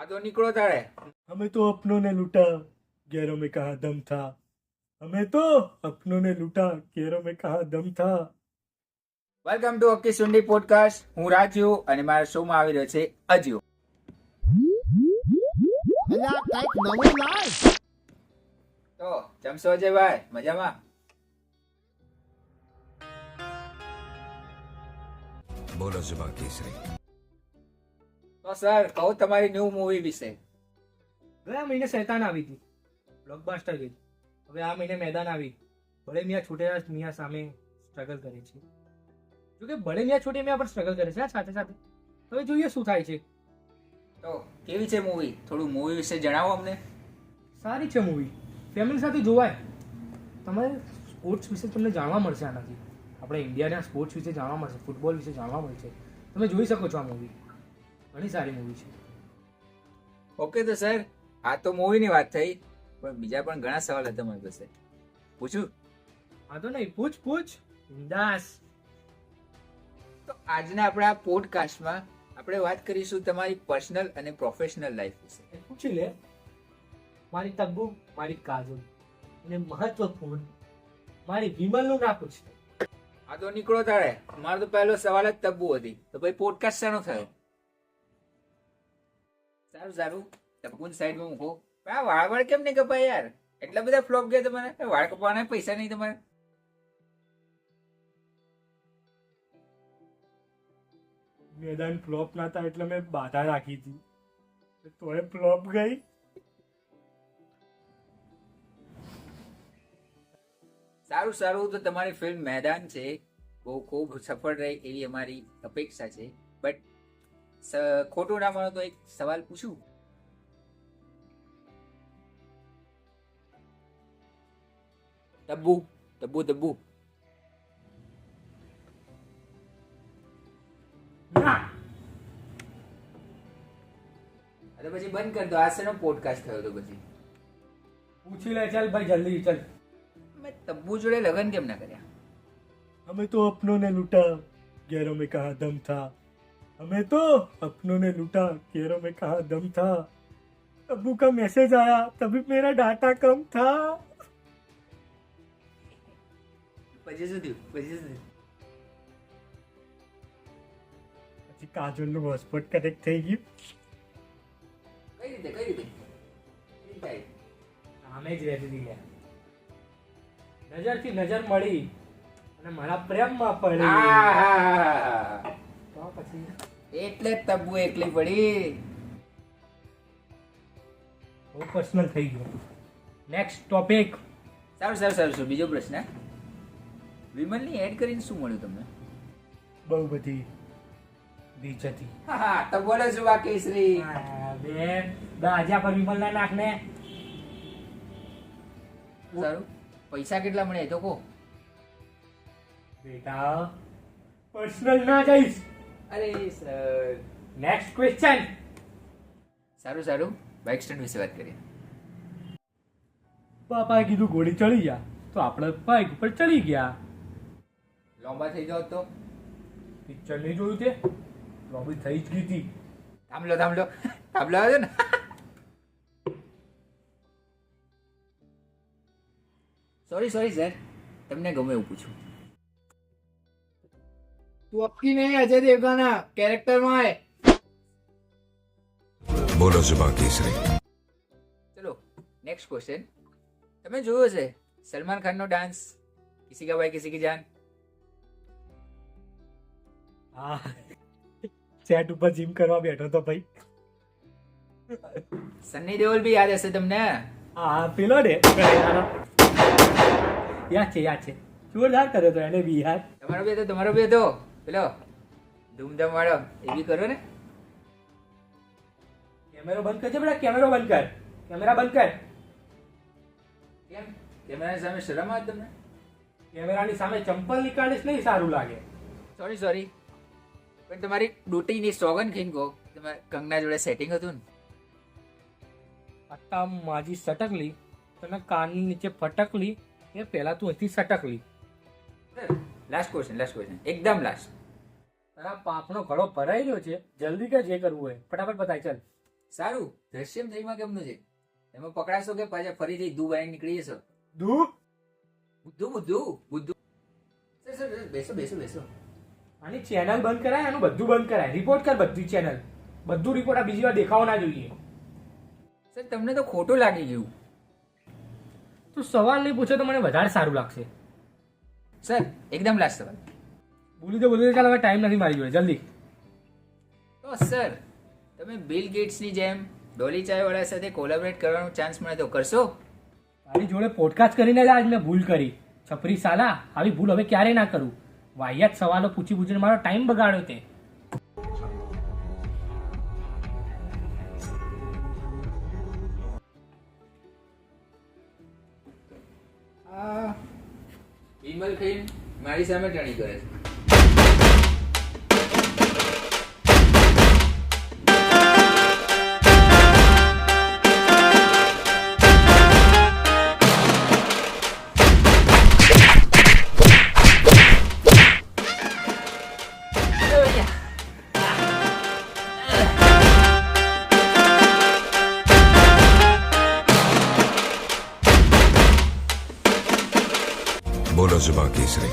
આ તો નીકળો તારે. हमें तो अपनों ने लूटा, गैरों में कहा दम था. हमें तो अपनों ने लूटा, गैरों में कहा दम था. Welcome to Akki Sundi podcast. હું રાજુ અને મારા શોમાં આવી રહ્યો છે અજુ. તો જમશો અજયભાઈ? મજામાં? બોલો જુબા કેસરી. તો સર કહો તમારી ન્યૂ મૂવી વિશે. ગયા મહિને શૈતાન આવી હતી, બ્લોકબસ્ટર ગઈ. હવે આ મહિને મેદાન આવી. બડે મિયા છોટે મિયા સામે સ્ટ્રગલ કરે છે. જોકે બડે મિયા છોટે મિયા પણ સ્ટ્રગલ કરે છે આ સાથે સાથે. હવે જોઈએ શું થાય છે. તો કેવી છે મૂવી? થોડું મૂવી વિશે જણાવો અમને. સારી છે મૂવી, ફેમિલી સાથે જોવાય. તમારે સ્પોર્ટ્સ વિશે તમને જાણવા મળશે આનાથી. આપણે ઇન્ડિયાના સ્પોર્ટ્સ વિશે જાણવા મળશે, ફૂટબોલ વિશે જાણવા મળશે. તમે જોઈ શકો છો આ મૂવી, ઘણી સારી મૂવી છે. ઓકે તો સર, આ તો મૂવીની વાત થઈ, પણ બીજા પણ ઘણા સવાલ હતા મારી પાસે. પૂછું? હા તો નહીં, પૂછ બિંદાસ. તો આજના આપણા પોડકાસ્ટમાં આપણે વાત કરીશું તમારી પર્સનલ અને પ્રોફેશનલ લાઈફ વિશે. પૂછી લે. મારી તબ્બુ, મારી કાજલ અને મહત્વપૂર્ણ મારી વિમલનું ના પૂછ. આ તો નીકળો તારે. મારો તો પહેલો સવાલ જ તબ્બુ હતી, તો ભાઈ પોડકાસ્ટ શાનો થયો? સારું તબ્બુની સાઈડમાં મૂકો. પણ આ વાળ કેમ નહીં કપાય યાર? એટલા બધા ફ્લોપ ગયા તમારે? વાળ કપાવાના પૈસા નહીં તમારે? મેદાન ફ્લોપ ના હતા એટલે મેં બાધા રાખી હતી, તોય ફ્લોપ ગઈ. સારું તો તમારી ફિલ્મ મેદાન છે, બહુ ખૂબ સફળ રહે એવી અમારી અપેક્ષા છે. બટ ખોટું ના માનો તો એક સવાલ પૂછું? તબ્બુ ના, અરે પછી બંધ કર દો. આ શેનો પોડકાસ્ટ થયો તો પછી? પૂછી લે. ચાલ ભાઈ જલ્દી ચાલ. મેં તબ્બુ જોડે લગ્ન કેમ ના કર્યા? हमें तो अपनों ने लूटा, गैरों में कहा दम था. हमें तो अपनों ने लूटा, गैरों में कहा दम था. अब्बू का मैसेज आया तभी मेरा डाटा कम था. પછી શું થયું? પછી કાજલ નું હોટસ્પોટ કનેક્ટ થઈ ગયું. કઈ રીતે થાય? સામે જ રહેતી હતી યાર. નજરથી નજર મળી અને મારા પ્રેમમાં પડી. આહાહાહા. તો પછી એટલે જ તબ્બુ એકલી પડી. બહુ પર્સનલ થઈ ગયો. Next topic. સારું. બીજો પ્રશ્ન. વિમલની એડ કરીને શું મળ્યું તમને? બહુ બધી બીજતી. હા તો બોલો છું આ કેસરી. બે દાજા પર વિમલ ના નાખ ને. સારું, પૈસા કેટલા મળે એ તો કહો. બેટા પર્સનલ ના જઈશ. અરે સર. Next question. સારું બાઇક સ્ટેન્ડ વિશે વાત કરીએ. પાપાએ કીધું ઘોડી ચડી ગયા તો આપણે બાઇક ઉપર ચડી ગયા. લોંબા થઈ જાવ તો? પિક્ચર નહીં જોયું તે? લોબી થઈ જ ગઈ હતી. થાંભલો આવ્યો ને. સોરી સર, તમને ગમે એવું પૂછું? તું અક્કી નહીં, અજય દેવગનના કેરેક્ટરમાં આય. બોલો જુબા કેસરી. ચલો નેક્સ્ટ ક્વેશ્ચન. તમે જોયો છે સલમાન ખાનનો ડાન્સ, કિસી કા ભાઈ કિસી કી જાન? હા, સેટ ઉપર જીમ કરવા બેઠો તો ભાઈ. સન્ની દેઓલ બી યાદ હશે તમને? હા પેલો ને યાદ છે. જોરદાર કર્યો તો એને બી યાર. તમારો બી હતો પેલો ધૂમધામ વાળો, એ બી કરો ને. કેમેરો બંધ કરજે બેટા, કેમેરા બંધ કર. કેમ કેમેરાની સામે શરમ આવે તમને? કેમેરાની સામે ચંપલ નીકાળીશ નહીં સારું લાગે. સોરી પણ તમારી ડૂટીની સોગન ખીન કહો, તમારે કંગના જોડે સેટિંગ હતું ને? અત્તા માજી સટકલી તને કાનની નીચે ફટકલી એ પહેલા તું અહીંથી સટકલી. લાસ્ટ ક્વેશ્ચન એકદમ લાસ્ટ. તારા પાપનો ઘડો ભરાઈ રહ્યો છે, જલ્દી કે જે કરવું હોય ફટાફટ બતાય. ચાલ. સારું, દ્રશ્યમ 3 માં કેમનું છે? એમાં પકડાશો કે પાછા ફરીથી દુબઈ નીકળી જશો? બુદ્ધુ. સર બેસો. આની ચેનલ બંધ કરાય, આનું બધું બંધ કરાય, રિપોર્ટ કર બધી ચેનલ, બધું રિપોર્ટ. આ બીજી વાર દેખાવો ના જોઈએ. સર તમને તો ખોટું લાગી ગયું. તું સવાલ નહીં પૂછે તો મને વધારે સારું લાગશે. સર એકદમ લાસ્ટ સવાલ. બોલી તો ચાલ, હવે ટાઈમ નથી મારી જોડે, જલ્દી. તો સર તમે બિલ ગેટ્સની જેમ ડોલી ચાયવાળા સાથે કોલેબરેટ કરવાનો ચાન્સ મળે તો કરશો? તારી જોડે પોડકાસ્ટ કરીને જ આજ મેં ભૂલ કરી. છપરી સાલા, આવી ભૂલ હવે ક્યારેય ના કરું. વાહિયાત સવાલો પૂછીને મારો ટાઈમ બગાડ્યો તે. વિમલ ફિલ્મ મારી સામે ટણી કરે છે. बोलो जुबान केसरी